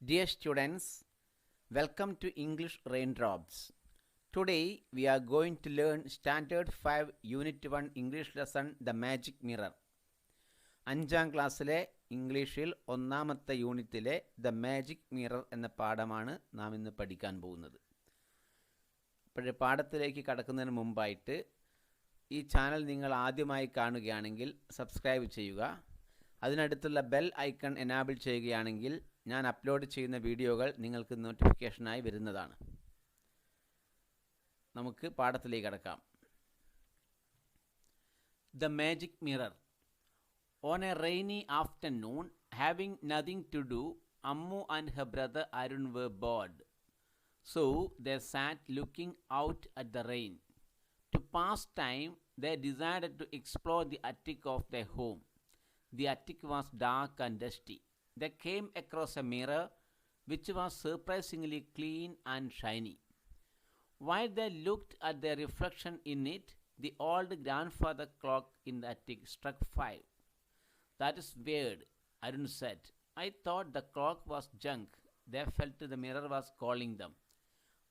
Dear students, welcome to English Raindrops. Today we are going to learn Standard 5 Unit 1 English lesson The Magic Mirror. അഞ്ചാം ക്ലാസ്സിലെ ഇംഗ്ലീഷിൽ ഒന്നാമത്തെ യൂണിറ്റിലെ the magic mirror എന്ന പാഠമാണ് നാം ഇന്ന് പഠിക്കാൻ പോകുന്നത്. അപ്പോൾ പാഠത്തിലേക്ക് കടക്കുന്നതിന് മുമ്പായിട്ട് ഈ ചാനൽ നിങ്ങൾ ആദ്യമായി കാണുകയാണെങ്കിൽ സബ്സ്ക്രൈബ് ചെയ്യുക. അതിനടുത്തുള്ള ബെൽ ഐക്കൺ എനാബിൾ ചെയ്യുകയാണെങ്കിൽ ഞാൻ അപ്ലോഡ് ചെയ്യുന്ന വീഡിയോകൾ നിങ്ങൾക്ക് നോട്ടിഫിക്കേഷനായി വരുന്നതാണ്. നമുക്ക് പാഠത്തിലേക്ക് കടക്കാം. The magic mirror. On a rainy afternoon, having nothing to do, Ammu and her brother Arun were bored. So they sat looking out at the rain. To pass time, they decided to explore the attic of their home. The attic was dark and dusty. They came across a mirror which was surprisingly clean and shiny. While they looked at their reflection in it, the old grandfather clock in the attic struck 5. That is weird, Arun said. I thought the clock was junk. They felt the mirror was calling them.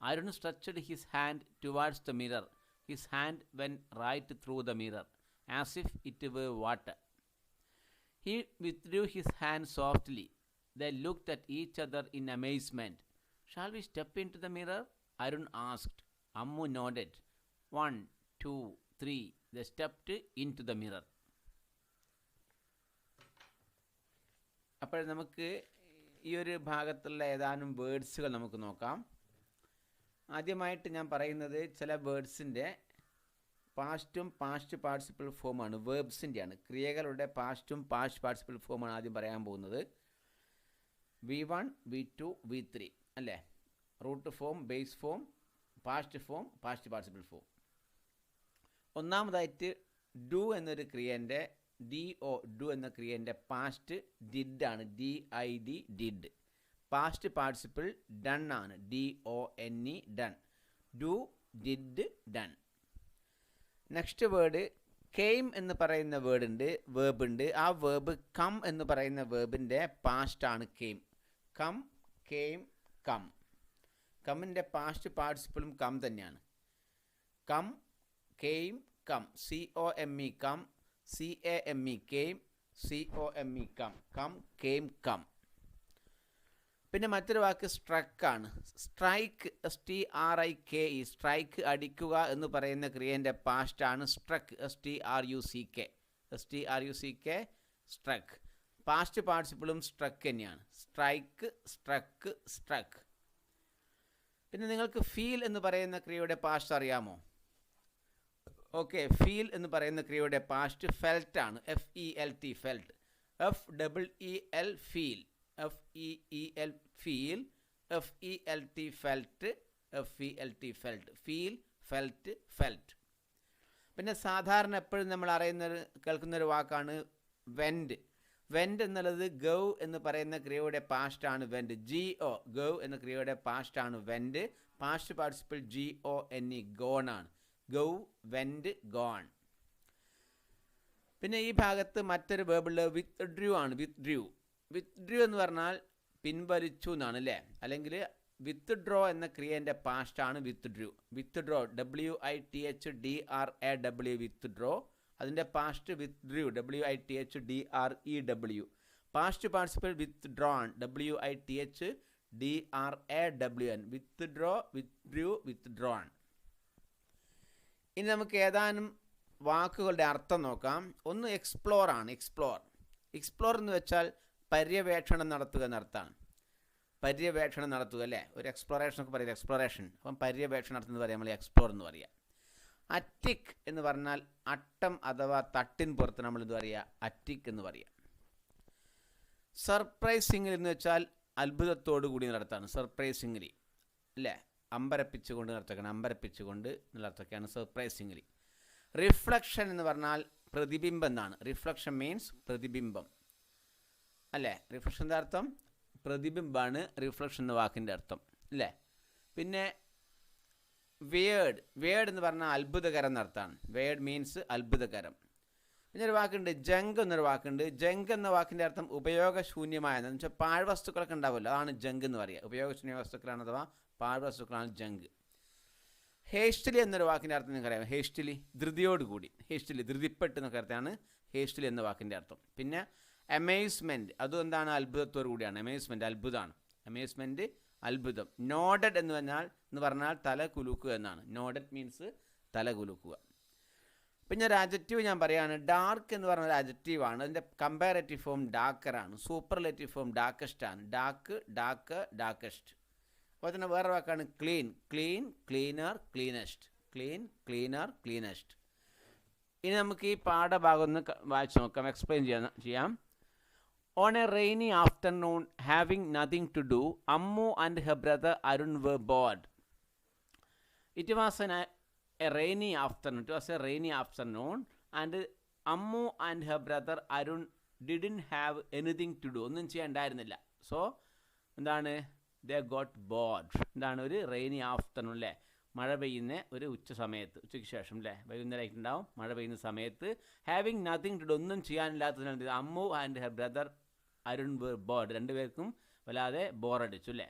Arun stretched his hand towards the mirror. His hand went right through the mirror, as if it were water. He withdrew his hand softly. They looked at each other in amazement. Shall we step into the mirror? Arun asked. Ammu nodded. 1, 2, 3. They stepped into the mirror. അപ്പോൾ നമുക്ക് ഈ ഒരു ഭാഗത്തുള്ള ഏതാനും വേർഡ്സുകൾ നമുക്ക് നോക്കാം. ആദ്യമായിട്ട് ഞാൻ പറയുന്നത് ചില വേർഡ്സിൻ്റെ പാസ്റ്റും പാസ്റ്റ് പാർട്ടിസിപ്പിൾ ഫോമാണ്, വേർബ്സിൻ്റെയാണ്. ക്രിയകളുടെ പാസ്റ്റും പാസ്റ്റ് പാർട്ടിസിപ്പിൾ ഫോമാണ് ആദ്യം പറയാൻ പോകുന്നത്. V1, V2, V3 അല്ലേ? Root form, base form, past form, past participle form. ഒന്നാമതായിട്ട് ഡു എന്നൊരു ക്രിയൻ്റെ ഡു എന്ന ക്രിയൻ്റെ പാസ്റ്റ് ഡിഡ് ആണ്, DID did. Past participle done ആണ്, DONE done. Do, did, done. Next word came എന്ന് പറയുന്ന വേർബ് ഉണ്ട്. ആ വേർബ് കം എന്ന് പറയുന്ന വേർബിൻ്റെ പാസ്റ്റാണ് കെയിം. Come, came, come. കമ്മിൻ്റെ പാസ്റ്റ് പാർട്ടിസിപ്പിളും കം തന്നെയാണ്. Come, came, come. COME come, CAME came, COME come. Come, came, come. പിന്നെ മറ്റൊരു വാക്ക് സ്ട്രക്കാണ്. Strike, STRIKE. സ്ട്രൈക്ക്, അടിക്കുക എന്ന് പറയുന്ന ക്രിയൻ്റെ പാസ്റ്റാണ് സ്ട്രക്ക്, STRUCK. സ്ട്രക്ക്. പാസ്റ്റ് പാർട്ടിസിപ്പിളും സ്ട്രക്ക് തന്നെയാണ്. സ്ട്രൈക്ക്, സ്ട്രക്ക്, സ്ട്രക്ക്. പിന്നെ നിങ്ങൾക്ക് ഫീൽ എന്ന് പറയുന്ന ക്രിയയുടെ പാസ്റ്റ് അറിയാമോ? ഓക്കെ, ഫീൽ എന്ന് പറയുന്ന ക്രിയയുടെ പാസ്റ്റ് ഫെൽറ്റ് ആണ്, FELT felt. FEEL feel, FEEL feel, FELT felt, FELT felt. Feel, felt, felt. പിന്നെ സാധാരണ എപ്പോഴും നമ്മൾ കേൾക്കുന്നൊരു വാക്കാണ് വെൻഡ്. വെൻഡ് എന്നുള്ളത് ഗൗ എന്ന് പറയുന്ന ക്രിയയുടെ പാസ്റ്റാണ് വെൻഡ്. GO, ഗൗ എന്ന ക്രിയയുടെ പാസ്റ്റാണ് went. Past participle GONE gone ആണ്. Go, went, gone. പിന്നെ ഈ ഭാഗത്ത് മറ്റൊരു വേർബുള്ളത് വിത്ത്ഡ്രൂ ആണ്. വിത്ത്ഡ്രൂ എന്ന് പറഞ്ഞാൽ പിൻവലിച്ചു എന്നാണ് അല്ലേ? അല്ലെങ്കിൽ വിത്ത്ഡ്രോ എന്ന ക്രിയൻ്റെ പാസ്റ്റാണ് വിത്ത്ഡ്രൂ. Withdraw, WITHDRAW withdraw. അതിൻ്റെ past withdrew, WITHDREW. Past participle withdrawn, WITHDRAWN. Withdraw, withdrew, withdrawn. ഇനി നമുക്ക് ഏതാനും വാക്കുകളുടെ അർത്ഥം നോക്കാം. ഒന്ന് എക്സ്പ്ലോർ ആണ്. എക്സ്പ്ലോർ എന്ന് വെച്ചാൽ പര്യവേക്ഷണം നടത്തുക എന്നർത്ഥമാണ്. പര്യവേക്ഷണം നടത്തുക അല്ലേ? ഒരു എക്സ്പ്ലോറേഷനൊക്കെ പറയില്ല, എക്സ്പ്ലോറേഷൻ. അപ്പം പര്യവേക്ഷണം നടത്തുന്നത് പറയാം നമ്മൾ എക്സ്പ്ലോർ എന്ന് പറയാം. അറ്റിക് എന്ന് പറഞ്ഞാൽ അട്ടം അഥവാ തട്ടിൻ പുറത്ത് നമ്മൾ എന്ത് പറയുക? അറ്റിക് എന്ന് പറയാം. സർപ്രൈസിംഗ്ലി എന്ന് വെച്ചാൽ അത്ഭുതത്തോടു കൂടി നടത്താണ്, സർപ്രൈസിംഗ്ലി അല്ലേ? അമ്പരപ്പിച്ചുകൊണ്ട് നടത്തക്കണം, അമ്പരപ്പിച്ചുകൊണ്ട് എന്നുള്ള അർത്ഥമൊക്കെയാണ് സർപ്രൈസിംഗ്ലി. റിഫ്ലക്ഷൻ എന്ന് പറഞ്ഞാൽ പ്രതിബിംബം എന്നാണ്. റിഫ്ലക്ഷൻ മീൻസ് പ്രതിബിംബം അല്ലേ? റിഫ്ലക്ഷൻ്റെ അർത്ഥം പ്രതിബിംബമാണ് റിഫ്ലക്ഷൻ എന്ന വാക്കിൻ്റെ അർത്ഥം അല്ലേ? പിന്നെ വേർഡ് എന്ന് പറഞ്ഞാൽ അത്ഭുതകരം എന്നർത്ഥമാണ്. Word means അത്ഭുതകരം. പിന്നെ ഒരു വാക്കുണ്ട് ജങ്ക് എന്നൊരു വാക്കുണ്ട്. ജങ്ക് എന്ന വാക്കിൻ്റെ അർത്ഥം ഉപയോഗശൂന്യമായെന്ന് വെച്ചാൽ പാഴ്വസ്തുക്കളൊക്കെ ഉണ്ടാവുമല്ലോ, അതാണ് ജങ്ക് എന്ന് പറയുക. ഉപയോഗശൂന്യ വസ്തുക്കളാണ് അഥവാ പാഴ്വസ്തുക്കളാണ് ജങ്ക്. ഹേസ്റ്റലി എന്നൊരു വാക്കിൻ്റെ അർത്ഥം നിങ്ങൾക്കറിയാം. ഹേസ്റ്റലി ധൃതിയോടുകൂടി, ഹേസ്റ്റലി ധൃതിപ്പെട്ട് എന്നൊക്കെ അർത്ഥമാണ് ഹേസ്റ്റലി എന്ന വാക്കിൻ്റെ അർത്ഥം. പിന്നെ അമേസ്മെൻറ്റ്, അതും എന്താണ്, അത്ഭുതത്തോടു കൂടിയാണ്. അമേസ്മെൻറ്റ് അത്ഭുതമാണ്. അമേസ്മെൻറ്റ് അത്ഭുതം. നോഡഡ് എന്ന് പറഞ്ഞാൽ തല കുലുക്കുക എന്നാണ്. നോഡഡ് മീൻസ് തല കുലുക്കുക. പിന്നെ ഒരു അഡ്ജക്റ്റീവ് ഞാൻ പറയുകയാണ്. ഡാർക്ക് എന്ന് പറഞ്ഞ ഒരു അഡ്ജക്റ്റീവാണ്. അതിൻ്റെ കമ്പാരറ്റീവ് ഫോം ഡാക്കറാണ്. സൂപ്പർലേറ്റീവ് ഫോം ഡാർക്കസ്റ്റ് ആണ്. Dark, dark, darkest. അപ്പോൾ തന്നെ വേറെ വാക്കാണ് clean. Clean, cleaner, cleanest. Clean, cleaner, cleanest. ഇനി നമുക്ക് ഈ പാഠഭാഗം ഒന്ന് വായിച്ച് നോക്കാം, എക്സ്പ്ലെയിൻ ചെയ്യാം. On a rainy afternoon, having nothing to do, Ammu and her brother Arun were bored. It was a rainy afternoon. It was a rainy afternoon, and Ammu and her brother Arun didn't have anything to do. ഒന്നും ചെയ്യാനുണ്ടായിരുന്നില്ല. So എന്താണ്, they got bored. എന്താണ്, ഒരു rainy afternoon അല്ലേ, മഴ പെയ്യുന്ന ഒരു ഉച്ചയ്ക്ക് ശേഷം അല്ലേ, വൈകുന്നേരമായിട്ടുണ്ടാവും, മഴ പെയ്യുന്ന സമയത്ത്. ഹാവിങ് നത്തിങ് ടു ഡു, ഒന്നും ചെയ്യാനില്ലാത്തതിനാൽ Ammu and her brother Arun were bored. രണ്ടുപേർക്കും വല്ലാതെ ബോറടിച്ചു അല്ലേ.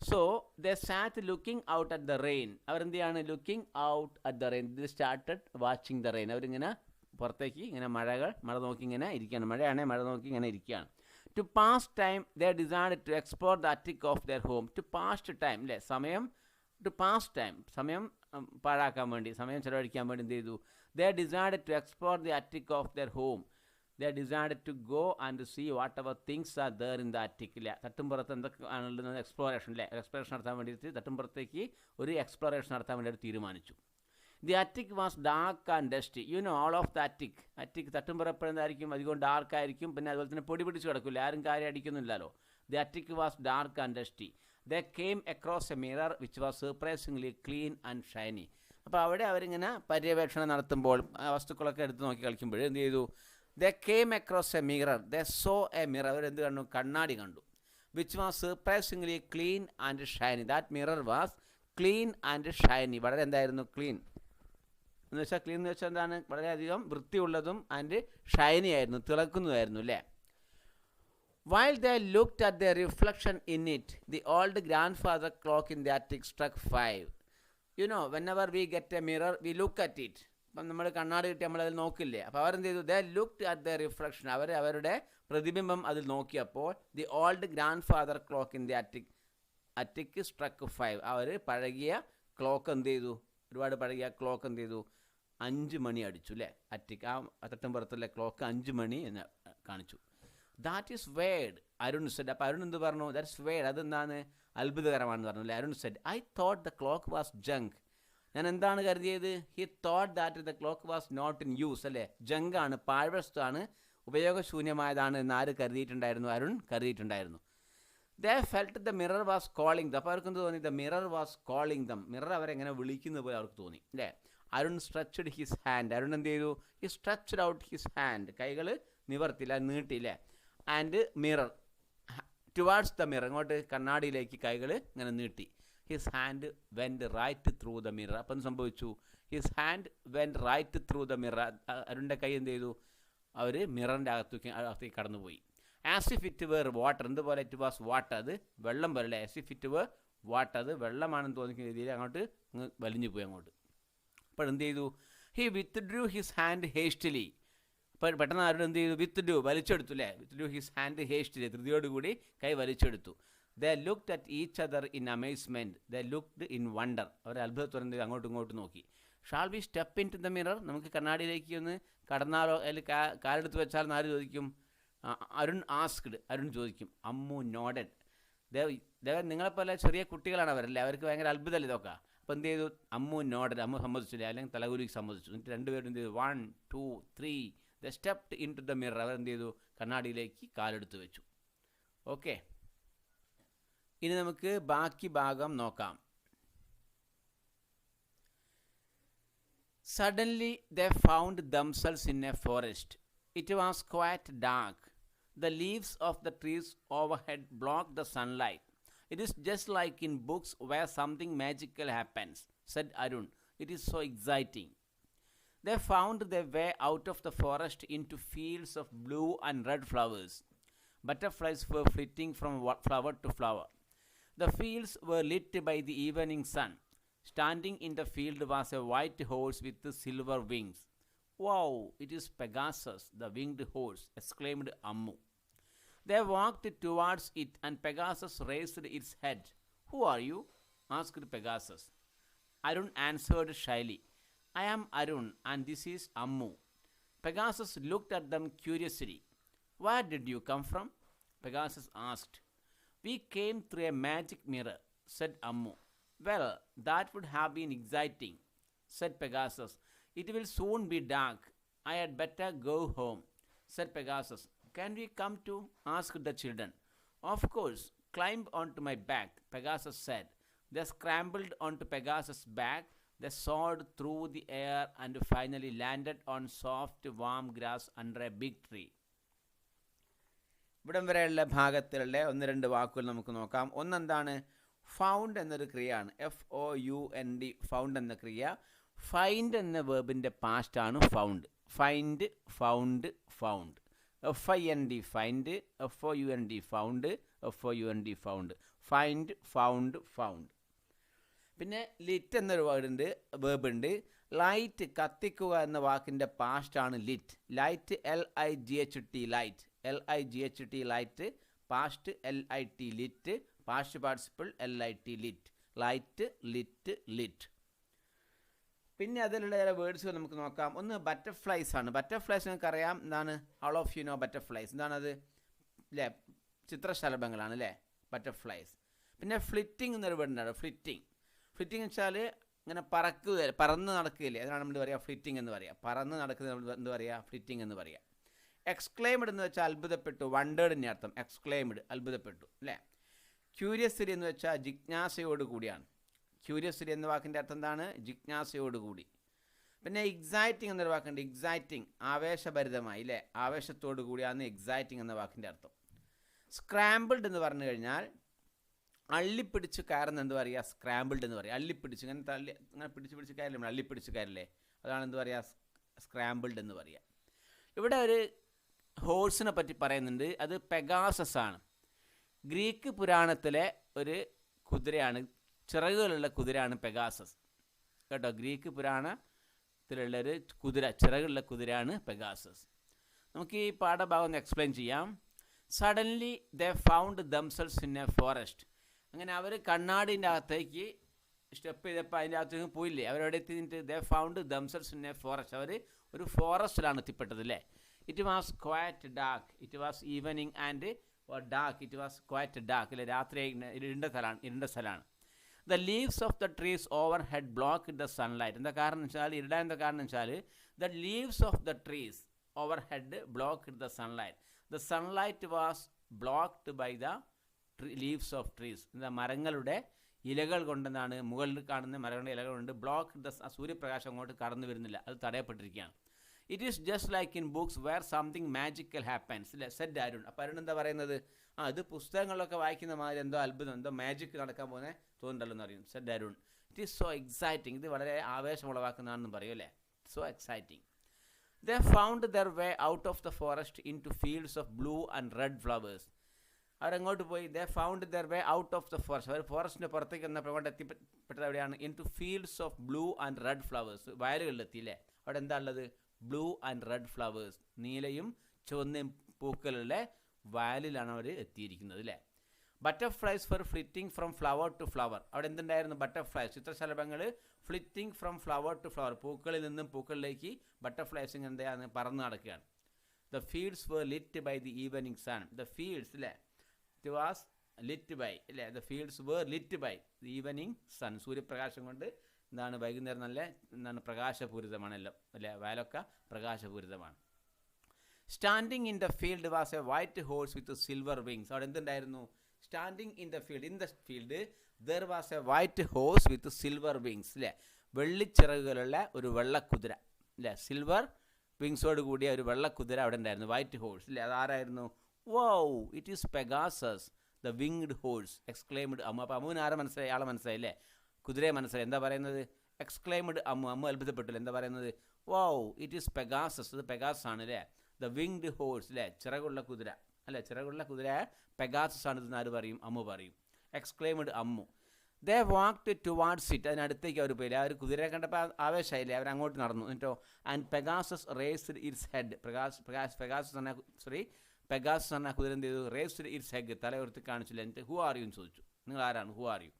So they sat looking out at the rain. അവരെന്ത് ചെയ്യാണ്, looking out at the rain. They started watching the rain. അവരിങ്ങനെ പുറത്തേക്ക് ഇങ്ങനെ മഴ നോക്കി ഇങ്ങനെ ഇരിക്കുകയാണ്. മഴയാണെങ്കിൽ മഴ നോക്കി ഇങ്ങനെ ഇരിക്കുകയാണ്. To pass time they decide to explore the attic of their home. To pass time അല്ലേ, സമയം. ടു പാസ് ടൈം, സമയം പാഴാക്കാൻ വേണ്ടി, സമയം ചിലവഴിക്കാൻ വേണ്ടി എന്ത് ചെയ്തു, they decide to explore the attic of their home. They decide to go and see whatever things are there in the attic. ഇല്ല, തട്ടുംപുറത്ത് എന്തൊക്കെ ആണുള്ളത്, എക്സ്പ്ലോറേഷൻ അല്ലേ, എക്സ്പ്ലോറേഷൻ നടത്താൻ വേണ്ടിയിട്ട് തട്ടുംപുറത്തേക്ക് ഒരു എക്സ്പ്ലോറേഷൻ നടത്താൻ വേണ്ടി അവർ തീരുമാനിച്ചു. The attic was dark and dusty. You know all of the attic തട്ടുംപുറം എപ്പോഴെന്തായിരിക്കും, അധികം ഡാർക്കായിരിക്കും. പിന്നെ അതുപോലെ തന്നെ പൊടി പിടിച്ച് കിടക്കില്ല, ആരും കാര്യം അടിക്കുന്നില്ലല്ലോ. The attic was dark and dusty. They came across a mirror which was surprisingly clean and shiny. അപ്പോൾ അവിടെ അവരിങ്ങനെ പര്യവേക്ഷണം നടത്തുമ്പോൾ വസ്തുക്കളൊക്കെ എടുത്ത് നോക്കി കളിക്കുമ്പോൾ എന്ത് ചെയ്തു, ദേ came across a mirror. They saw a mirror. അവരെന്ത് കണ്ടു, കണ്ണാടി കണ്ടു. Which was surprisingly clean and Shiny. That mirror was clean and Shiny. വളരെ എന്തായിരുന്നു, ക്ലീൻ എന്ന് വെച്ചാൽ, ക്ലീൻ എന്ന് വെച്ചാൽ എന്താണ്, വളരെയധികം വൃത്തിയുള്ളതും ആൻഡ് ഷൈനി ആയിരുന്നു, തിളക്കുന്നതായിരുന്നു അല്ലേ. While they looked at their reflection in it, the old grandfather clock in the attic struck 5. You know, whenever we get a mirror, we look at it. അപ്പം നമ്മൾ കണ്ണാടി കിട്ടി നമ്മളതിൽ നോക്കില്ലേ. അപ്പോൾ അവരെന്ത് ചെയ്തു, ദേ ലുക്ക്ഡ് അറ്റ് ദ റിഫ്ലക്ഷൻ. അവരുടെ പ്രതിബിംബം അതിൽ നോക്കിയപ്പോൾ the old grand father clock in the attic സ്ട്രക്ക് 5. അവർ പഴകിയ ക്ലോക്ക് എന്ത് ചെയ്തു, ഒരുപാട് പഴകിയ ക്ലോക്ക് എന്ത് ചെയ്തു, 5 മണി അടിച്ചു അല്ലേ. അറ്റിക് ആ തട്ടുംപുറത്തുള്ള ക്ലോക്ക് 5 മണി എന്ന് കാണിച്ചു. That is weird, Arun said. അപ്പോൾ അരുൺ എന്ത് പറഞ്ഞു, ദാറ്റ്സ് വേഡ്, അതെന്താണ്, അത്ഭുതകരമാണെന്ന് പറഞ്ഞു അല്ലേ. Arun said, I thought the clock was junk. ഞാൻ എന്താണ് കരുതിയത്, he thought that the clock was not in use അല്ലേ. ജങ്കാണ്, പാഴ്വസ്തുവാണ്, ഉപയോഗശൂന്യമായതാണ് എന്ന് ആര് കരുതിയിട്ടുണ്ടായിരുന്നു, അരുൺ കരുതിയിട്ടുണ്ടായിരുന്നു. They felt the mirror was calling them. അപ്പോൾ അവർക്ക് എന്ത് തോന്നി, the mirror was calling them. Mirror അവരെങ്ങനെ വിളിക്കുന്നത് പോലെ അവർക്ക് തോന്നി അല്ലേ. Arun stretched his hand. Arun എന്ത് ചെയ്തു, he stretched out his hand. കൈകൾ നിവർത്തില്ല, നീട്ടിയില്ലേ. And mirror towards the mirror, ഇങ്ങോട്ട് കണ്ണാടിയിലേക്ക് കൈകൾ ഇങ്ങനെ നീട്ടി. His hand went right through the mirror. അപ്പം സംഭവിച്ചു, his hand went right through the mirror. അരുണിൻ്റെ കൈ എന്ത് ചെയ്തു, അവർ മിററിൻ്റെ അകത്തേക്ക് കടന്നുപോയി. As if it were water. എന്തുപോലെ, ഇറ്റ് വാസ് വാട്ടർ, അത് വെള്ളം പോലെ. As if it were water, അത് വെള്ളമാണെന്ന് തോന്നിക്കുന്ന രീതിയിൽ അങ്ങോട്ട് വലിഞ്ഞു പോയി അങ്ങോട്ട്. അപ്പോൾ എന്ത് ചെയ്തു, ഹി വിത്ത്ഡ്രൂ ഹിസ് ഹാൻഡ് ഹേസ്റ്റലി. അപ്പോൾ പെട്ടെന്ന് ആരോട് എന്ത് ചെയ്തു, വിത്ത്ഡ്രൂ വലിച്ചെടുത്തു അല്ലേ. വിത്ത്ഡ്രൂ ഹിസ് ഹാൻഡ് ഹേസ്റ്റലി, ധൃതിയോടുകൂടി കൈ വലിച്ചെടുത്തു. They looked at each other in amazement. They looked in wonder. അവർ അത്ഭുതത്തോടെ അങ്ങോട്ടും ഇങ്ങോട്ടും നോക്കി. Shall we step in to the mirror. നമുക്ക് കണ്ണാടിയിലേക്ക് ഒന്ന് കടന്നാലോ, അതിൽ കാലെടുത്ത് വെച്ചാൽ ആര് ചോദിക്കും, അരുൺ ആസ്ക്ഡ്. അരുൺ ചോദിക്കും. അമ്മു നോഡഡ്. നിങ്ങളെപ്പോലെ ചെറിയ കുട്ടികളാണ് അവരല്ലേ, അവർക്ക് ഭയങ്കര അത്ഭുതമല്ലേ ഇതൊക്കെ. അപ്പോൾ എന്ത് ചെയ്തു, അമ്മു നോഡഡ്. അമ്മു സമ്മതിച്ചില്ല, അല്ലെങ്കിൽ തലകുലിക്ക് സമ്മതിച്ചു. എന്നിട്ട് രണ്ടുപേരും എന്ത് ചെയ്തു, 1 2 3 they stepped in to the mirror. അവർ എന്ത് ചെയ്തു, കണ്ണാടിയിലേക്ക് കാലെടുത്ത് വെച്ചു. ഓക്കെ, ഇനി നമുക്ക് ബാക്കി ഭാഗം നോക്കാം. Suddenly they found themselves in a forest. It was quite dark. The leaves of the trees overhead blocked the sunlight. It is just like in books where something magical happens, said Arun. It is so exciting. They found their way out of the forest into fields of blue and red flowers. Butterflies were flitting from flower to flower. The fields were lit by the evening sun. Standing in the field was a white horse with silver wings. Wow, it is Pegasus, the winged horse, exclaimed Ammu. They walked towards it, and Pegasus raised its head. Who are you? Asked Pegasus. Arun answered shyly. I am Arun, and this is Ammu. Pegasus looked at them curiously. Where did you come from? Pegasus asked. We came through a magic mirror, said Ammu. Well, that would have been exciting, said Pegasus. It will soon be dark. I had better go home, said Pegasus. Can we come too? Asked the children. Of course. Climb onto my back, Pegasus said. They scrambled onto Pegasus' back. They soared through the air and finally landed on soft, warm grass under a big tree. ഇവിടം വരെയുള്ള ഭാഗത്തിലുള്ള ഒന്ന് രണ്ട് വാക്കുകൾ നമുക്ക് നോക്കാം. ഒന്നെന്താണ്? Found എന്നൊരു ക്രിയയാണ്. FOUND, found എന്ന ക്രിയ. ഫൈൻഡ് എന്ന വേർബിൻ്റെ പാസ്റ്റാണ് found. Find, found, found. FIND find, FOUND found, FOUND found. Find, found, found. പിന്നെ ലിറ്റ് എന്നൊരു വേർബുണ്ട്. ലൈറ്റ്, കത്തിക്കുക എന്ന വാക്കിൻ്റെ പാസ്റ്റാണ് lit. Light, LIGHT light. LIGHT light. Past LIT lit. Past participle LIT lit. Light, lit, lit. പിന്നെ അതിലുള്ള ചില വേർഡ്സുകൾ നമുക്ക് നോക്കാം. ഒന്ന് ബട്ടർഫ്ലൈസ് ആണ്. ബട്ടർഫ്ലൈസ് നിങ്ങൾക്കറിയാം എന്താണ്? All of you know butterflies. എന്താണത്? അല്ലേ, ചിത്രശലഭങ്ങളാണ് അല്ലേ ബട്ടർഫ്ലൈസ്. പിന്നെ ഫ്ലിറ്റിംഗ് എന്നൊരു വേർഡുണ്ടാണ്. ഫ്ലിറ്റിംഗ്. ഫ്ലിറ്റിംഗ് വെച്ചാൽ ഇങ്ങനെ പറന്ന് നടക്കുകയില്ലേ, അതിനാണ് നമ്മൾ പറയുക ഫ്ലിറ്റിംഗ് എന്ന് പറയുക. പറന്ന് നടക്കുന്നത് എന്ത് പറയുക? ഫ്ലിറ്റിംഗ് എന്ന് പറയുക. എക്സ്ക്ലെയിംഡ് എന്ന് വെച്ചാൽ അത്ഭുതപ്പെട്ടു. വണ്ടേർഡിൻ്റെ അർത്ഥം എക്സ്ക്ലെയിംഡ്, അത്ഭുതപ്പെട്ടു അല്ലേ. ക്യൂരിയസിറ്റി എന്ന് വെച്ചാൽ ജിജ്ഞാസയോട് കൂടിയാണ്. ക്യൂരിയസിറ്റി എന്ന വാക്കിൻ്റെ അർത്ഥം എന്താണ്? ജിജ്ഞാസയോട് കൂടി. പിന്നെ എക്സൈറ്റിംഗ് എന്നൊരു വാക്കുണ്ട്. എക്സൈറ്റിംഗ്, ആവേശഭരിതമായി അല്ലേ, ആവേശത്തോടു കൂടിയാണ് എക്സൈറ്റിംഗ് എന്ന വാക്കിൻ്റെ അർത്ഥം. സ്ക്രാമ്പിൾഡ് എന്ന് പറഞ്ഞു കഴിഞ്ഞാൽ അള്ളിപ്പിടിച്ച് കയറുന്ന എന്ത് പറയുക? സ്ക്രാമ്പിൾഡ് എന്ന് പറയുക. അള്ളിപ്പിടിച്ച് ഇങ്ങനെ പിടിച്ച് കയറില്ലേ, നമ്മൾ അള്ളിപ്പിടിച്ച് കയറില്ലേ, അതാണ് എന്ത് പറയുക? സ്ക്രാമ്പിൾഡ് എന്ന് പറയുക. ഇവിടെ ഒരു ഹോഴ്സിനെ പറ്റി പറയുന്നുണ്ട്. അത് പെഗാസസ് ആണ്. ഗ്രീക്ക് പുരാണത്തിലെ ഒരു കുതിരയാണ്, ചിറകുകളുള്ള കുതിരയാണ് പെഗാസസ് കേട്ടോ. ഗ്രീക്ക് പുരാണത്തിലുള്ളൊരു കുതിര, ചിറകുള്ള കുതിരയാണ് പെഗാസസ്. നമുക്ക് ഈ പാഠഭാഗം ഒന്ന് എക്സ്പ്ലെയിൻ ചെയ്യാം. Suddenly they found themselves in a forest. അങ്ങനെ അവർ കണ്ണാടിൻ്റെ അകത്തേക്ക് സ്റ്റെപ്പ് ചെയ്തപ്പോൾ അതിൻ്റെ അകത്തേക്ക് പോയില്ലേ, അവരവിടെ എത്തിയിട്ട് they found themselves in a forest. അവർ ഒരു ഫോറസ്റ്റിലാണ് എത്തിപ്പെട്ടത് അല്ലേ. It was quite dark. It was evening and dark. It was quite dark അല്ലേ, രാത്രി ഇരുണ്ട സ്ഥലമാണ്. The leaves of the trees over head block the sunlight. എന്താ കാരണം വെച്ചാൽ, ഇരുടാൻ എന്താ കാരണം വെച്ചാൽ, the leaves of the trees over head block the sunlight. The sunlight was blocked by the leaves of trees. എന്താ, മരങ്ങളുടെ ഇലകൾ കൊണ്ടെന്നാണ്, മുകളിൽ കാണുന്ന മരങ്ങളുടെ ഇലകൾ കൊണ്ട് ബ്ലോക്ക് ദ സൂര്യപ്രകാശം അങ്ങോട്ട് കടന്നു വരുന്നില്ല, അത് തടയപ്പെട്ടിരിക്കുകയാണ്. It is just like in books where something magical happens അല്ലേ, സെഡ് അരുൺ. അപ്പോൾ അരുൺ എന്താ പറയുന്നത്? ഇത് പുസ്തകങ്ങളിലൊക്കെ വായിക്കുന്ന മാതിരി എന്തോ അത്ഭുതം, എന്തോ മാജിക് നടക്കാൻ പോകുന്ന തോന്നുന്നുണ്ടല്ലോ എന്ന് അറിയും, said Arun. It is so exciting. ഇത് വളരെ ആവേശം ഉളവാക്കുന്നതാണെന്ന് പറയും അല്ലേ, so exciting. They found their way out of the forest into fields of blue and red flowers. അവരങ്ങോട്ട് പോയി. They found their way out of the forest. അവർ ഫോറസ്റ്റിൻ്റെ പുറത്തേക്ക് വന്നപ്പോൾ കൊണ്ട് എത്തിപ്പെട്ടത് എവിടെയാണ്? into fields of blue and red flowers. വയലുകളിലെത്തിയില്ലേ, അവിടെ എന്താ ഉള്ളത്? ബ്ലൂ ആൻഡ് റെഡ് ഫ്ലവേഴ്സ്, നീലയും ചുവന്നയും പൂക്കളുടെ വയലിലാണ് അവർ എത്തിയിരിക്കുന്നത് അല്ലേ. Butterflies for flitting from flower to flower. അവിടെ എന്തുണ്ടായിരുന്നു? ബട്ടർഫ്ലൈസ്, ചിത്രശലഭങ്ങൾ flitting from flower to flower, പൂക്കളിൽ നിന്നും പൂക്കളിലേക്ക് ബട്ടർഫ്ലൈസിങ് എന്താണ്? പറന്ന് നടക്കുകയാണ്. The fields were lit by the evening sun. The fields അല്ലേ, it was lit by അല്ലേ, the fields were lit by the evening sun. സൂര്യപ്രകാശം കൊണ്ട് എന്താണ്, വൈകുന്നേരം നല്ല എന്താണ്, പ്രകാശപൂരിതമാണ് എല്ലാം അല്ലേ, വയലൊക്കെ പ്രകാശപൂരിതമാണ്. Standing in the field was a white horse with silver wings. അവിടെ എന്തുണ്ടായിരുന്നു? Standing in the field, in the field there was a white horse with silver wings അല്ലേ, വെള്ളിച്ചിറകുകളുള്ള ഒരു വെള്ളക്കുതിര അല്ലേ, സിൽവർ വിങ്സോട് കൂടിയ ഒരു വെള്ളക്കുതിര അവിടെ ഉണ്ടായിരുന്നു, വൈറ്റ് ഹോഴ്സ് അല്ലേ. അതാരായിരുന്നു? Wow, it is Pegasus the winged horse exclaimed Ammu. അപ്പോൾ അമ്മുവിന് ആരെ മനസ്സിലായി? ആളെ മനസ്സിലായി അല്ലേ, കുതിരയെ മനസ്സിലായി. എന്താ പറയുന്നത്? എക്സ്ക്ലെയിംഡ് അമ്മു. അമ്മു അത്ഭുതപ്പെട്ടില്ല. എന്താ പറയുന്നത്? വൗ ഇറ്റ് ഈസ് പെഗാസസ്, ഇത് പെഗാസസ് ആണ് അല്ലേ. ദ വിങ്ഡ് ഹോഴ്സ് അല്ലേ, ചിറകുള്ള കുതിര അല്ലേ, ചിറകുള്ള കുതിര പെഗാസസ് ആണ് ഇതെന്ന് ആര് പറയും? അമ്മു പറയും. Exclaimed Ammu. They walked towards it, അതിനടുത്തേക്ക് അവർ പോയില്ല. അവർ കുതിരയെ കണ്ടപ്പോൾ ആവേശമായില്ലേ, അവർ അങ്ങോട്ട് നടന്നു. എന്നിട്ടോ and Pegasus raised its head, Pegasus എന്ന കുതിര എന്ത് ചെയ്തു? റേസ്ഡ് ഇറ്റ്സ് ഹെഡ്, തല ഉയർത്തി കാണിച്ചില്ല. എന്നിട്ട് ഹു ആർ യു എന്ന് ചോദിച്ചു. നിങ്ങൾ ആരാണ്? Who are you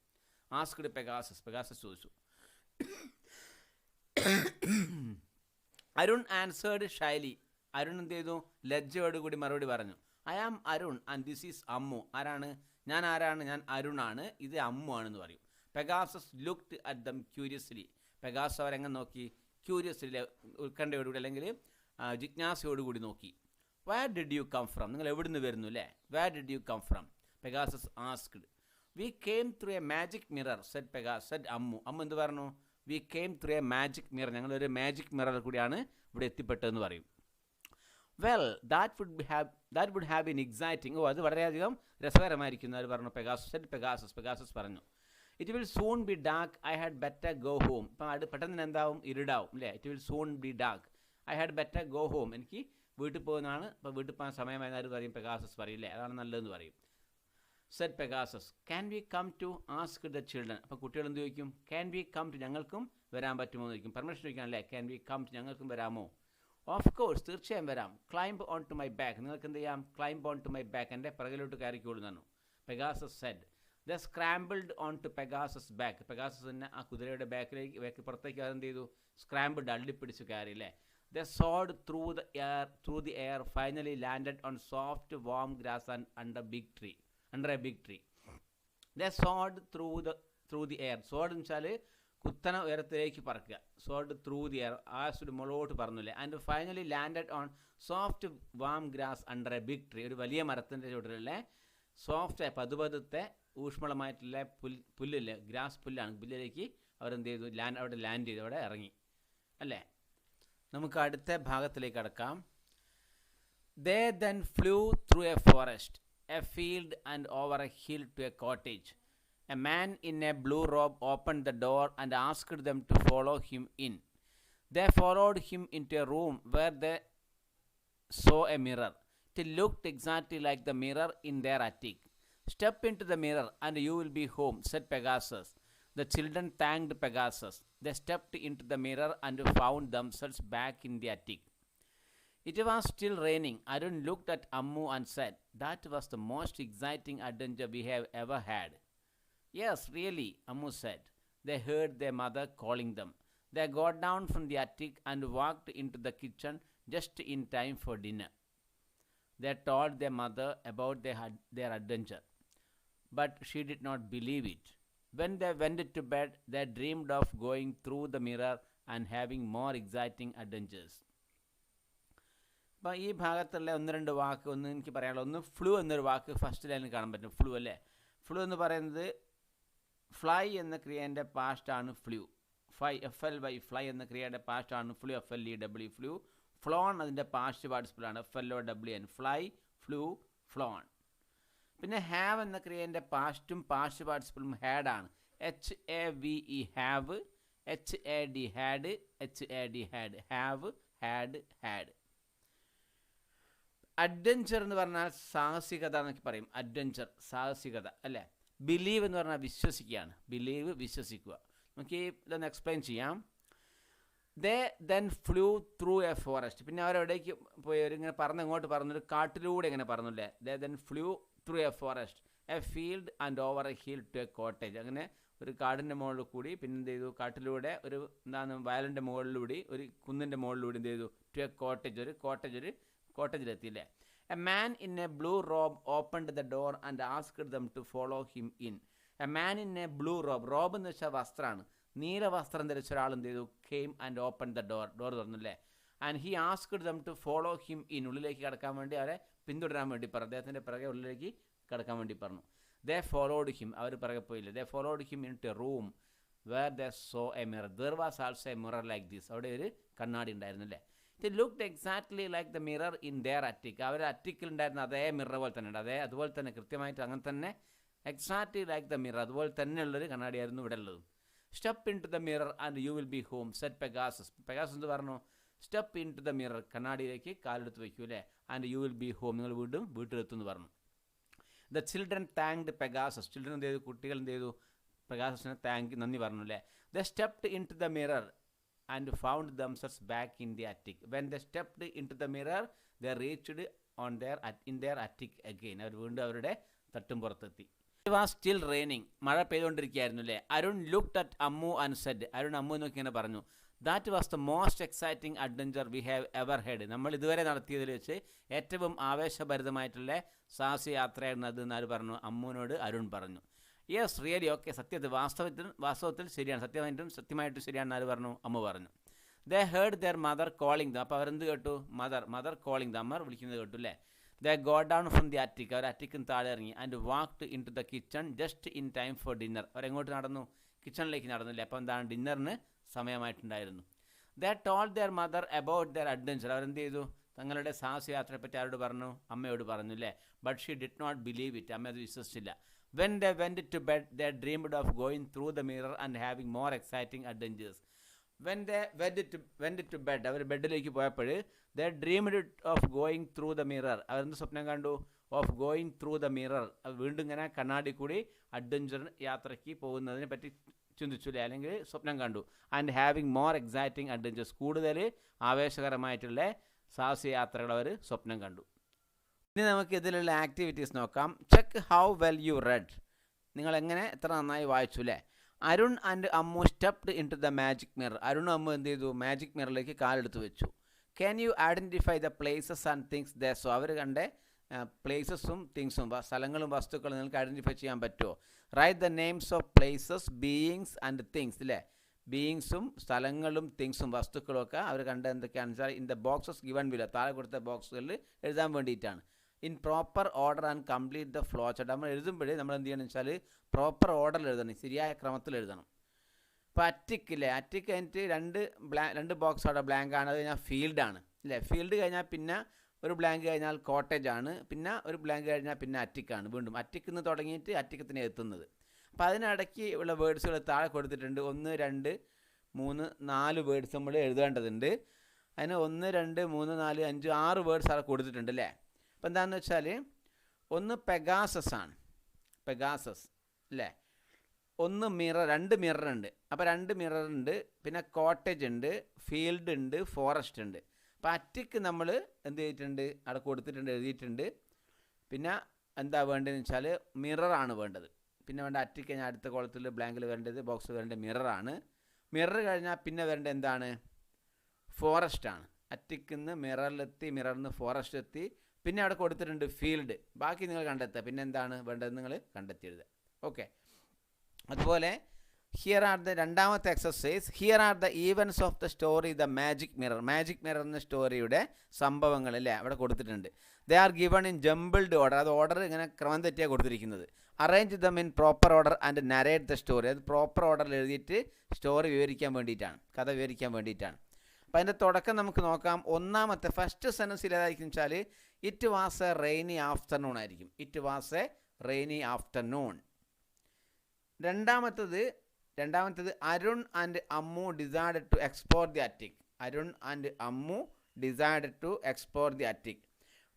asked Pegasus, Pegasus ചോദിച്ചു. അരുൺ ആൻസേർഡ് ഷൈലി, അരുൺ എന്ത് ചെയ്തു? ലജ്ജയോടുകൂടി മറുപടി പറഞ്ഞു. I am Arun and this is Ammu. ആരാണ്? ഞാൻ ആരാണ്? ഞാൻ അരുണാണ്, ഇത് അമ്മു ആണെന്ന് പറയും. Pegasus looked at them curiously, Pegasus അവരെങ്ങനെ നോക്കി? ക്യൂരിയസ്ലി, ഉത്കണ്ഠയോടുകൂടി അല്ലെങ്കിൽ ജിജ്ഞാസയോടുകൂടി നോക്കി. Where did you come from, നിങ്ങൾ എവിടുന്ന് വരുന്നു അല്ലേ? Where did you come from, Pegasus asked. We came through a magic mirror said Ammu. Ammu എന്ത് പറഞ്ഞു? We came through a magic mirror, ഞങ്ങളൊരു മാജിക് മിററിൽ കൂടിയാണ് ഇവിടെ എത്തിപ്പെട്ടതെന്ന് പറയും. Well that would have been exciting, അത് വളരെയധികം രസകരമായിരിക്കുന്നു അവർ പറഞ്ഞു. പെഗാസസ് പറഞ്ഞു. It will soon be dark, I had better go home. ഇപ്പം അത് പെട്ടെന്ന് എന്താവും? ഇരുടാവും അല്ലേ. It will soon be dark, I had better go home, എനിക്ക് വീട്ടിൽ പോകുന്നതാണ്, ഇപ്പോൾ വീട്ടിൽ പോകാൻ സമയമായി ആര് പറയും? പെഗാസസ് പറയില്ലേ, അതാണ് നല്ലതെന്ന് പറയും. Said Pegasus. Can we come to ask the children, അപ്പോൾ കുട്ടികൾ എന്ത് ചോദിക്കും? ക്യാൻ വി കം ടു, ഞങ്ങൾക്കും വരാൻ പറ്റുമോ എന്ന് ചോദിക്കും. പെർമിഷൻ ചോദിക്കാനല്ലേ. ക്യാൻ വി കം ടു, ഞങ്ങൾക്കും വരാമോ? ഓഫ് കോഴ്സ്, തീർച്ചയായും വരാം. Climb on to my back, നിങ്ങൾക്ക് എന്ത് ചെയ്യാം? Climb on to my back, എൻ്റെ പിറകിലോട്ട് കയറിക്കോളൂ എന്നാണ്. Pegasus said. They scrambled on to Pegasus back, Pegasus തന്നെ ആ കുതിരയുടെ ബാക്കിലേക്ക് പുറത്തേക്ക് അതെന്ത് ചെയ്തു? സ്ക്രാമ്പിൾഡ്, അള്ളിപ്പിടിച്ച് കയറി അല്ലേ. They soared through the air, finally landed on soft, warm grass and under a big tree. They soared through the air. Soared എന്ന് വെച്ചാൽ കുത്തന ഉയരത്തിലേക്ക് പറക്കുക. soared through the air, ആകാശത്തിന് മുകളോട്ട് പറന്നില്ലേ. And finally landed on soft, warm grass under a big tree. ഒരു വലിയ മരത്തിൻ്റെ ചുവട്ടിലെ soft പതുപതുത്തെ ഊഷ്മളമായിട്ടുള്ള പുല്ലില്ലേ, grass പുല്ലാണ്. പുല്ലിലേക്ക് അവരെന്ത് ചെയ്തു? അവിടെ ലാൻഡ് ചെയ്തു, അവിടെ ഇറങ്ങി അല്ലേ. നമുക്ക് അടുത്ത ഭാഗത്തിലേക്ക് കടക്കാം. They then flew through a forest, a field and over a hill to a cottage. A man in a blue robe opened the door and asked them to follow him in. They followed him into a room where they saw a mirror. It looked exactly like the mirror in their attic. Step into the mirror and you will be home, said Pegasus. The children thanked Pegasus. They stepped into the mirror and found themselves back in the attic. It was still raining. Arun looked at Ammu and said, "That was the most exciting adventure we have ever had." "Yes, really," Ammu said. They heard their mother calling them. They got down from the attic and walked into the kitchen just in time for dinner. They told their mother about their adventure, but she did not believe it. When they went to bed, they dreamed of going through the mirror and having more exciting adventures. അപ്പോൾ ഈ ഭാഗത്തുള്ള ഒന്ന് രണ്ട് വാക്ക് എനിക്ക് പറയാനുള്ളത്, ഒന്ന് flu എന്നൊരു വാക്ക് first ലൈനിൽ കാണാൻ പറ്റും. ഫ്ലൂ അല്ലേ. ഫ്ലൂ എന്ന് പറയുന്നത് ഫ്ലൈ എന്ന ക്രിയേൻ്റെ പാസ്റ്റാണ് ഫ്ലൂ. FLY, ഫ്ലൈ എന്ന ക്രിയയുടെ പാസ്റ്റാണ് ഫ്ലൂ. FLEW, flew. ഫ്ലോൺ അതിൻ്റെ പാസ്റ്റ് പാർട്ടിസിപ്പിളാണ്. FLOWN, fly, flew, flown. പിന്നെ ഹാവ് എന്ന ക്രിയേൻ്റെ പാസ്റ്റും പാസ്റ്റ് പാർട്ടിസിപ്പിളും ഹാഡാണ്. HAVE, have. HAD, had. HAD, had. Have, had, had. Adventure എന്ന് പറഞ്ഞാൽ സാഹസികത എന്നൊക്കെ പറയും. അഡ്വഞ്ചർ, സാഹസികത അല്ലേ. ബിലീവ് എന്ന് പറഞ്ഞാൽ വിശ്വസിക്കുകയാണ്. ബിലീവ്, വിശ്വസിക്കുക. നമുക്ക് ഇതൊന്ന് എക്സ്പ്ലെയിൻ ചെയ്യാം. They then flew through a forest. പിന്നെ അവരെവിടേക്ക് പോയി? അവരിങ്ങനെ ഇങ്ങോട്ട് പറന്നൊരു കാട്ടിലൂടെ ഇങ്ങനെ പറന്നില്ലേ. They then flew through a forest, a field and over a hill to a cottage. അങ്ങനെ ഒരു കാടിൻ്റെ മുകളിൽ കൂടി, പിന്നെ എന്ത് ചെയ്തു? കാട്ടിലൂടെ ഒരു വയലിൻ്റെ മുകളിലൂടെ, ഒരു കുന്നിൻ്റെ മുകളിലൂടെ എന്ത് ചെയ്തു? ടു എ കോട്ടേജ്, ഒരു കോട്ടേജിലെത്തിയില്ലേ. A man in a blue robe opened the door and asked them to follow him in. A man in a blue robe, robe എന്ന് വെച്ചാൽ വസ്ത്രമാണ്. നീല വസ്ത്രം ധരിച്ച ഒരാൾ എന്ത് ചെയ്തു? Came and open the door തുറന്നില്ലേ. And he asked them to follow him in, ഉള്ളിലേക്ക് കടക്കാൻ വേണ്ടി അവരെ പിന്തുടരാൻ വേണ്ടി പറഞ്ഞു. അദ്ദേഹത്തിൻ്റെ പിറകെ ഉള്ളിലേക്ക് കടക്കാൻ വേണ്ടി പറഞ്ഞു. ദേ ഫോളോഡ് ഹിം, അവർ പിറകെ പോയില്ല. They followed him into a room where they saw a mirror. There was also a mirror like this. അവിടെ ഒരു കണ്ണാടി ഉണ്ടായിരുന്നു അല്ലേ. It looked exactly like the mirror in their attic. അവർ അറ്റിക്കിൽ ഉണ്ടായിരുന്ന അതേ മിറർ പോലെ തന്നെ ഉണ്ട്. അതുപോലെ തന്നെ കൃത്യമായിട്ട് അങ്ങനെ തന്നെ എക്സാക്ട്ലി ലൈക്ക് ദ മിറർ, അതുപോലെ തന്നെയുള്ളൊരു കണ്ണാടിയായിരുന്നു ഇവിടെ ഉള്ളത്. Step in to the mirror and you will be home, said Pegasus. Pegasus എന്ത് പറഞ്ഞു? Step in to the mirror, കണ്ണാടിയിലേക്ക് കാലെടുത്ത് വയ്ക്കൂ അല്ലേ. And you will be home, നിങ്ങൾ വീണ്ടും വീട്ടിലെത്തുമെന്ന് പറഞ്ഞു. The children thanked Pegasus, children എന്ത് ചെയ്തു, കുട്ടികൾ എന്ത് ചെയ്തു, പെഗാസസിനെ നന്ദി പറഞ്ഞു അല്ലേ. They stepped in to the mirror and found themselves back in the attic. When they stepped in to the mirror they reached in their attic again, അവർ വീണ്ടും അവരുടെ തട്ടും പുറത്തെത്തി. ഇറ്റ് വാസ് സ്റ്റിൽ റെയിനിങ്, മഴ പെയ്തുകൊണ്ടിരിക്കുകയായിരുന്നു അല്ലേ. Arun looked at Ammu and said, Arun Ammu നോക്കി ഇങ്ങനെ പറഞ്ഞു, that was the most exciting adventure we have ever had, നമ്മൾ ഇതുവരെ നടത്തിയതിൽ വെച്ച് ഏറ്റവും ആവേശഭരിതമായിട്ടുള്ള സാഹസ യാത്രയായിരുന്നു അത് എന്ന് ആര് പറഞ്ഞു, അമ്മുവിനോട് അരുൺ പറഞ്ഞു. യെസ് റിയലി, ഓക്കെ, വാസ്തവത്തിൽ ശരിയാണ്, സത്യമായിട്ടും ശരിയാണെന്ന് ആര് പറഞ്ഞു, അമ്മ പറഞ്ഞു. ദേ heard there mother calling them, അപ്പോൾ അവരെന്ത് കേട്ടു, മദർ കോളിംഗ് ദം, അമ്മ വിളിക്കുന്നത് കേട്ടു അല്ലേ. They go down from the attic, അവർ അറ്റിക്കിന് താഴെ ഇറങ്ങി. And walked in to the kitchen just in time for dinner, അവരെങ്ങോട്ട് നടന്നു, കിച്ചണിലേക്ക് നടന്നില്ലേ. അപ്പോൾ എന്താണ്, ഡിന്നറിന് സമയമായിട്ടുണ്ടായിരുന്നു. They told their mother about their adventure, അവരെന്ത് ചെയ്തു, തങ്ങളുടെ സാഹസയാത്രയെപ്പറ്റി ആരോട് പറഞ്ഞു, അമ്മയോട് പറഞ്ഞു അല്ലേ. But she did not believe it, അമ്മ അത് വിശ്വസിച്ചില്ല. When they went to bed they dreamed of going through the mirror and having more exciting adventures. When they went to bed, അവർ ബെഡിലേക്ക് പോയപ്പോൾ they dreamed of going through the mirror, അവരെന്ത് സ്വപ്നം കണ്ടു, of going through the mirror, വീണ്ടും ഇങ്ങനെ കണ്ണാടി കൂടി അഡ്വഞ്ചർ യാത്രയ്ക്ക് പോകുന്നതിനെ പറ്റി ചിന്തിച്ചു അല്ലേ, അല്ലെങ്കിൽ സ്വപ്നം കണ്ടു. And having more exciting adventures, കൂടുതൽ ആവേശകരമായിട്ടുള്ള സാഹസയാത്രകൾ അവർ സ്വപ്നം കണ്ടു. ഇനി നമുക്ക് ഇതിലുള്ള ആക്ടിവിറ്റീസ് നോക്കാം. Check how well you read, നിങ്ങൾ എങ്ങനെ എത്ര നന്നായി വായിച്ചു അല്ലേ. Arun and Ammu stepped in to the magic mirror, Arun Ammu എന്ത് ചെയ്തു, മാജിക് മിററിലേക്ക് കാലെടുത്ത് വെച്ചു. Can you identify the places and things they saw, അവർ കണ്ട പ്ലേസസും തിങ്സും സ്ഥലങ്ങളും വസ്തുക്കളും നിങ്ങൾക്ക് ഐഡൻറ്റിഫൈ ചെയ്യാൻ പറ്റുമോ. Write the names of places beings and things അല്ലേ, ബീയിങ്സും സ്ഥലങ്ങളും തിങ്സും വസ്തുക്കളും ഒക്കെ അവർ കണ്ട എന്തൊക്കെയാണെന്ന് വെച്ചാൽ in the boxes given below, താഴെ കൊടുത്ത ബോക്സുകളിൽ എഴുതാൻ വേണ്ടിയിട്ടാണ്. In proper order and complete the flow chart, നമ്മൾ എഴുതുമ്പോഴേ നമ്മൾ എന്ത് ചെയ്യണമെന്ന് വെച്ചാൽ പ്രോപ്പർ ഓർഡറിൽ എഴുതണം, ശരിയായ ക്രമത്തിൽ എഴുതണം. ഇപ്പോൾ അറ്റിക്കില്ലേ, അറ്റിക്ക് കഴിഞ്ഞിട്ട് രണ്ട് ബോക്സ് അവിടെ ബ്ലാങ്ക് ആണ്, അത് കഴിഞ്ഞാൽ ഫീൽഡാണ് അല്ലേ. ഫീൽഡ് കഴിഞ്ഞാൽ പിന്നെ ഒരു ബ്ലാങ്ക് കഴിഞ്ഞാൽ കോട്ടേജ് ആണ്, പിന്നെ ഒരു ബ്ലാങ്ക് കഴിഞ്ഞാൽ പിന്നെ അറ്റിക്കാണ്. വീണ്ടും അറ്റിക്കിൽ നിന്ന് തുടങ്ങിയിട്ട് അറ്റിക്കത്തിന് എത്തുന്നത്. അപ്പോൾ അതിനിടയ്ക്ക് ഉള്ള വേർഡ്സുകൾ താഴെ കൊടുത്തിട്ടുണ്ട്. 1 2 3 4 വേർഡ്സ് നമ്മൾ എഴുതേണ്ടതുണ്ട്. അതിന് 1 2 3 4 5 6 വേർഡ്സ് അവിടെ കൊടുത്തിട്ടുണ്ട് അല്ലേ. അപ്പോൾ എന്താണെന്ന് വെച്ചാൽ ഒന്ന് പെഗാസസ് ആണ്, പെഗാസസ് അല്ലേ. ഒന്ന് മിറർ, 2 മിറർ ഉണ്ട്, അപ്പോൾ 2 മിറർ ഉണ്ട്. പിന്നെ കോട്ടേജ് ഉണ്ട്, ഫീൽഡ് ഉണ്ട്, ഫോറസ്റ്റ് ഉണ്ട്. അപ്പോൾ അറ്റിക്ക് നമ്മൾ എന്ത് ചെയ്തിട്ടുണ്ട്, അവിടെ കൊടുത്തിട്ടുണ്ട്, എഴുതിയിട്ടുണ്ട്. പിന്നെ എന്താ വേണ്ടതെന്ന് വെച്ചാൽ മിററാണ് വേണ്ടത്. പിന്നെ വേണ്ട അറ്റിക്ക് കഴിഞ്ഞാൽ അടുത്ത കോളത്തിൽ ബ്ലാങ്കിൽ വരേണ്ടത്, ബോക്സ് വരേണ്ടത് മിററാണ്. മിറർ കഴിഞ്ഞാൽ പിന്നെ വരേണ്ടത് എന്താണ്, ഫോറസ്റ്റാണ്. അറ്റിക്കിൽ നിന്ന് മിററിലെത്തി, മിററിൽ നിന്ന് ഫോറസ്റ്റ് എത്തി. പിന്നെ അവിടെ കൊടുത്തിട്ടുണ്ട് ഫീൽഡ്, ബാക്കി നിങ്ങൾ കണ്ടെത്തുക. പിന്നെ എന്താണ് വേണ്ടത് നിങ്ങൾ കണ്ടെത്തി എഴുതുക. ഓക്കെ, അതുപോലെ ഹിയർ ആർ ദ രണ്ടാമത്തെ exercise. Here are the events of the story the magic mirror. Magic mirror എന്ന സ്റ്റോറിയുടെ സംഭവങ്ങൾ അല്ലേ അവിടെ കൊടുത്തിട്ടുണ്ട്. They are given in jumbled order, അത് ഓർഡർ ഇങ്ങനെ ക്രമം തെറ്റിയാണ് കൊടുത്തിരിക്കുന്നത്. Arrange them in proper order and narrate the story, അത് പ്രോപ്പർ ഓർഡറിൽ എഴുതിയിട്ട് സ്റ്റോറി വിവരിക്കാൻ വേണ്ടിയിട്ടാണ്, കഥ വിവരിക്കാൻ വേണ്ടിയിട്ടാണ്. അപ്പോൾ അതിൻ്റെ തുടക്കം നമുക്ക് നോക്കാം. ഒന്നാമത്തെ ഫസ്റ്റ് സെൻറ്റൻസിൽ ഏതായിരിക്കും വെച്ചാൽ it was a rainy afternoon ആയിരിക്കും. It was a rainy afternoon. രണ്ടാമത്തത് Arun and Ammu decided to explore the attic. Arun and Ammu decided to explore the attic.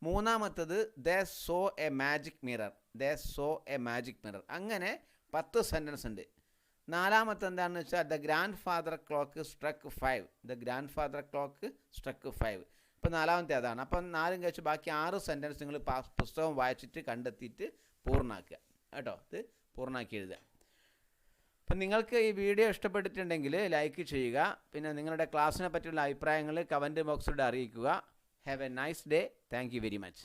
മൂന്നാമത്തത് they saw a magic mirror. They saw a magic mirror. അങ്ങനെ 10 sentence ഉണ്ട്. നാലാമത്തെ എന്താണെന്ന് വെച്ചാൽ the grandfather clock struck 5. The grandfather clock struck 5. ഇപ്പോൾ നാലാമത്തെ അതാണ്. അപ്പം 4 കഴിച്ച് ബാക്കി 6 സെൻറ്റൻസ് നിങ്ങൾ പുസ്തകം വായിച്ചിട്ട് കണ്ടെത്തിയിട്ട് പൂർണ്ണമാക്കുക കേട്ടോ. ഇത് പൂർണ്ണമാക്കി എഴുതുക. അപ്പം നിങ്ങൾക്ക് ഈ വീഡിയോ ഇഷ്ടപ്പെട്ടിട്ടുണ്ടെങ്കിൽ ലൈക്ക് ചെയ്യുക. പിന്നെ നിങ്ങളുടെ ക്ലാസ്സിനെ പറ്റിയുള്ള അഭിപ്രായങ്ങൾ കമൻറ്റ് ബോക്സിലൂടെ അറിയിക്കുക. Have A nice day. Thank you very much.